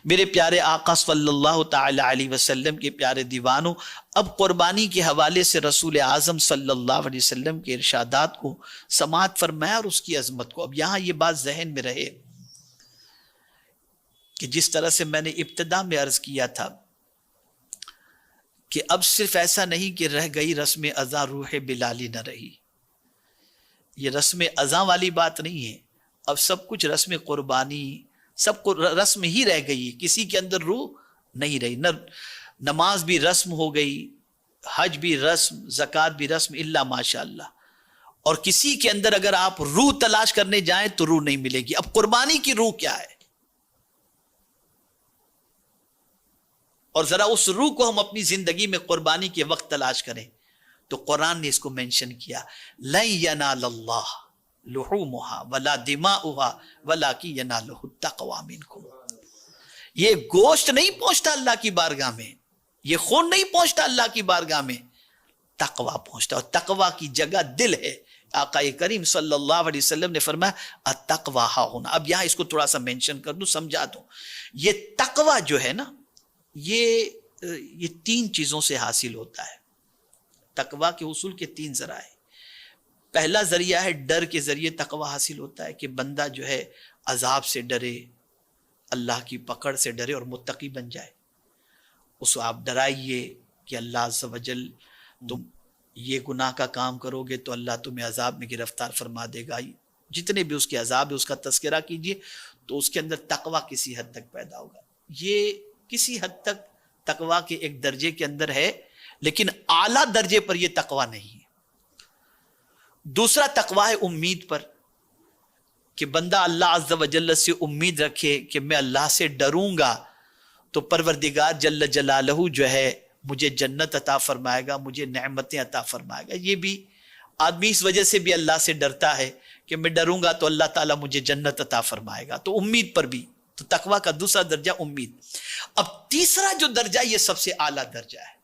میرے پیارے آقا صلی اللہ تعالی علیہ وسلم کے پیارے دیوانوں، اب قربانی کے حوالے سے رسول اعظم صلی اللہ علیہ وسلم کے ارشادات کو سماعت فرمایا اور اس کی عظمت کو۔ اب یہاں یہ بات ذہن میں رہے کہ جس طرح سے میں نے ابتدا میں عرض کیا تھا کہ اب صرف ایسا نہیں کہ رہ گئی رسم ازاں روح بلالی نہ رہی، یہ رسم ازاں والی بات نہیں ہے، اب سب کچھ رسم قربانی، سب کو رسم ہی رہ گئی، کسی کے اندر روح نہیں رہی، نماز بھی رسم ہو گئی، حج بھی رسم، زکوٰۃ بھی رسم، الا ماشاء اللہ، اور کسی کے اندر اگر آپ روح تلاش کرنے جائیں تو روح نہیں ملے گی۔ اب قربانی کی روح کیا ہے؟ اور ذرا اس روح کو ہم اپنی زندگی میں قربانی کے وقت تلاش کریں تو قرآن نے اس کو مینشن کیا، لن ینال اللہ لحومها ولا دماؤها ولکن ینالہ التقوی منکم۔ یہ گوشت نہیں پہنچتا اللہ کی بارگاہ میں، یہ خون نہیں پہنچتا اللہ کی بارگاہ میں، تقوی پہنچتا، اور تقوی کی جگہ دل ہے۔ آقا کریم صلی اللہ علیہ وسلم نے فرمایا التقوی ہا ہونا۔ اب یہاں اس کو تھوڑا سا مینشن کر دوں، سمجھا دوں، یہ تقوی جو ہے نا، یہ تین چیزوں سے حاصل ہوتا ہے۔ تقوی کے حصول کے تین ذرائع ہیں۔ پہلا ذریعہ ہے ڈر کے ذریعے تقوی حاصل ہوتا ہے کہ بندہ جو ہے عذاب سے ڈرے، اللہ کی پکڑ سے ڈرے اور متقی بن جائے۔ اس کو آپ ڈرائیے کہ اللہ عز و جل تم یہ گناہ کا کام کرو گے تو اللہ تمہیں عذاب میں گرفتار فرما دے گا، جتنے بھی اس کے عذاب ہے اس کا تذکرہ کیجئے تو اس کے اندر تقوی کسی حد تک پیدا ہوگا۔ یہ کسی حد تک تقوی کے ایک درجے کے اندر ہے، لیکن اعلیٰ درجے پر یہ تقوی نہیں ہے۔ دوسرا تقوی ہے امید پر، کہ بندہ اللہ عز و جل سے امید رکھے کہ میں اللہ سے ڈروں گا تو پروردگار جل جلالہ جو ہے مجھے جنت عطا فرمائے گا، مجھے نعمتیں عطا فرمائے گا۔ یہ بھی آدمی اس وجہ سے بھی اللہ سے ڈرتا ہے کہ میں ڈروں گا تو اللہ تعالیٰ مجھے جنت عطا فرمائے گا، تو امید پر بھی۔ تو تقوی کا دوسرا درجہ امید۔ اب تیسرا جو درجہ یہ سب سے اعلیٰ درجہ ہے،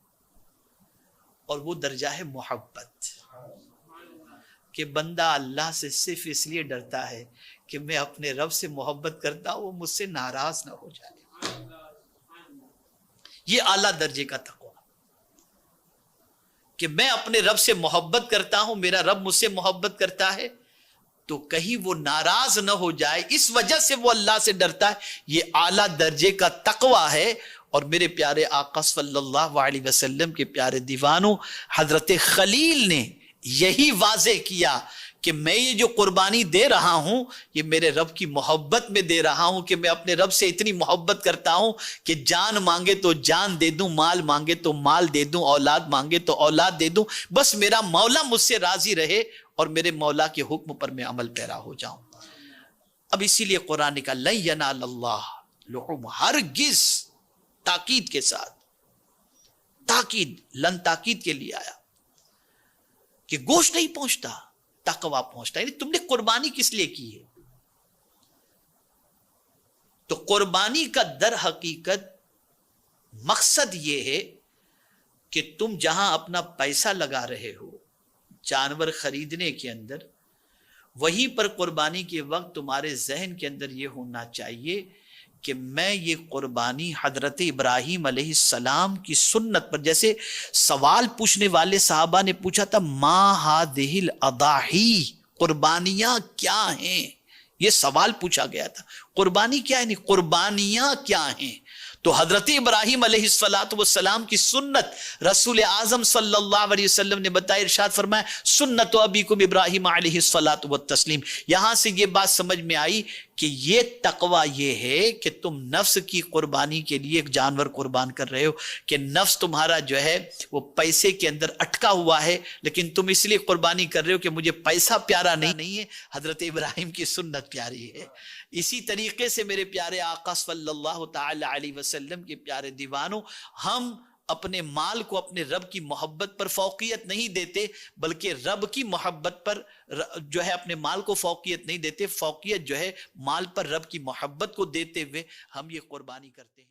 اور وہ درجہ ہے محبت، کہ بندہ اللہ سے صرف اس لیے ڈرتا ہے کہ میں اپنے رب سے محبت کرتا ہوں، وہ مجھ سے ناراض نہ ہو جائے۔ یہ اعلیٰ درجے کا تقوی، کہ میں اپنے رب سے محبت کرتا ہوں، میرا رب مجھ سے محبت کرتا ہے تو کہیں وہ ناراض نہ ہو جائے، اس وجہ سے وہ اللہ سے ڈرتا ہے۔ یہ اعلیٰ درجے کا تقوی ہے۔ اور میرے پیارے آقا صلی اللہ علیہ وسلم کے پیارے دیوانوں، حضرت خلیل نے یہی واضح کیا کہ میں یہ جو قربانی دے رہا ہوں یہ میرے رب کی محبت میں دے رہا ہوں، کہ میں اپنے رب سے اتنی محبت کرتا ہوں کہ جان مانگے تو جان دے دوں، مال مانگے تو مال دے دوں، اولاد مانگے تو اولاد دے دوں، بس میرا مولا مجھ سے راضی رہے اور میرے مولا کے حکم پر میں عمل پیرا ہو جاؤں۔ اب اسی لیے قرآن کا لن ینال اللہ لحوم، ہرگز تاکید کے ساتھ، تاکید، لن تاکید کے لیے آیا کہ گوشت نہیں پہنچتا، تقوی پہنچتا۔ یعنی تم نے قربانی کس لیے کی ہے؟ تو قربانی کا در حقیقت مقصد یہ ہے کہ تم جہاں اپنا پیسہ لگا رہے ہو جانور خریدنے کے اندر، وہیں پر قربانی کے وقت تمہارے ذہن کے اندر یہ ہونا چاہیے کہ میں یہ قربانی حضرت ابراہیم علیہ السلام کی سنت پر، جیسے سوال پوچھنے والے صحابہ نے پوچھا تھا ما ہذہ الاضاحی، قربانیاں کیا ہیں؟ یہ سوال پوچھا گیا تھا، قربانی کیا ہے، یعنی قربانیاں کیا ہیں؟ تو حضرت ابراہیم علیہ السلام کی سنت رسول اعظم صلی اللہ علیہ وسلم نے بتایا، ارشاد فرمایا سنت ابیکم ابراہیم علیہ الصلاۃ والتسلیم۔ یہاں سے یہ بات سمجھ میں آئی کہ یہ تقوی یہ ہے کہ تم نفس کی قربانی کے لیے ایک جانور قربان کر رہے ہو، کہ نفس تمہارا جو ہے وہ پیسے کے اندر اٹکا ہوا ہے، لیکن تم اس لیے قربانی کر رہے ہو کہ مجھے پیسہ پیارا نہیں ہے، حضرت ابراہیم کی سنت پیاری ہے۔ اسی طریقے سے میرے پیارے آقا صلی اللہ تعالی علیہ وسلم کے پیارے دیوانوں، ہم اپنے مال کو اپنے رب کی محبت پر فوقیت نہیں دیتے، بلکہ رب کی محبت پر جو ہے اپنے مال کو فوقیت نہیں دیتے، فوقیت جو ہے مال پر رب کی محبت کو دیتے ہوئے ہم یہ قربانی کرتے ہیں۔